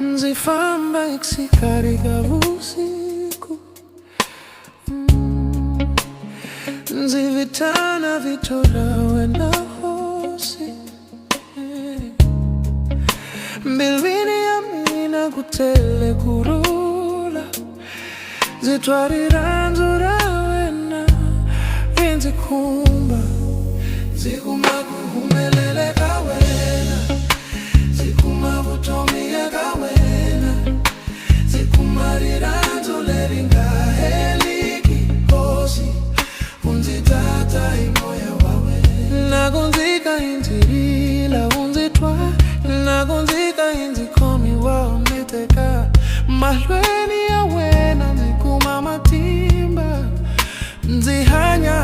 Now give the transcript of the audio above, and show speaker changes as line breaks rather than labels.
Ndzi famba exikarhi vusiku, ndzi vitana vito ra wena hosi. Mbilwini ya mina ku tele kurhula, ndzi twa rirhandzu ra wena ri ndzi khumba. Ndzi kuma ku humelela ka wena, ndzi kuma vutomi eka wena, ndzi kuma rirhandzu leri nga heriki hosi. U ndzi tata hi moya wa wena, na ku ndzi ka hi ndzi rila u ndzi twa, na ku ndzi ka hi ndzi khomiwa u ndzi teka. Mahlweni ya wena ndzi kuma matimba, ndzi hanya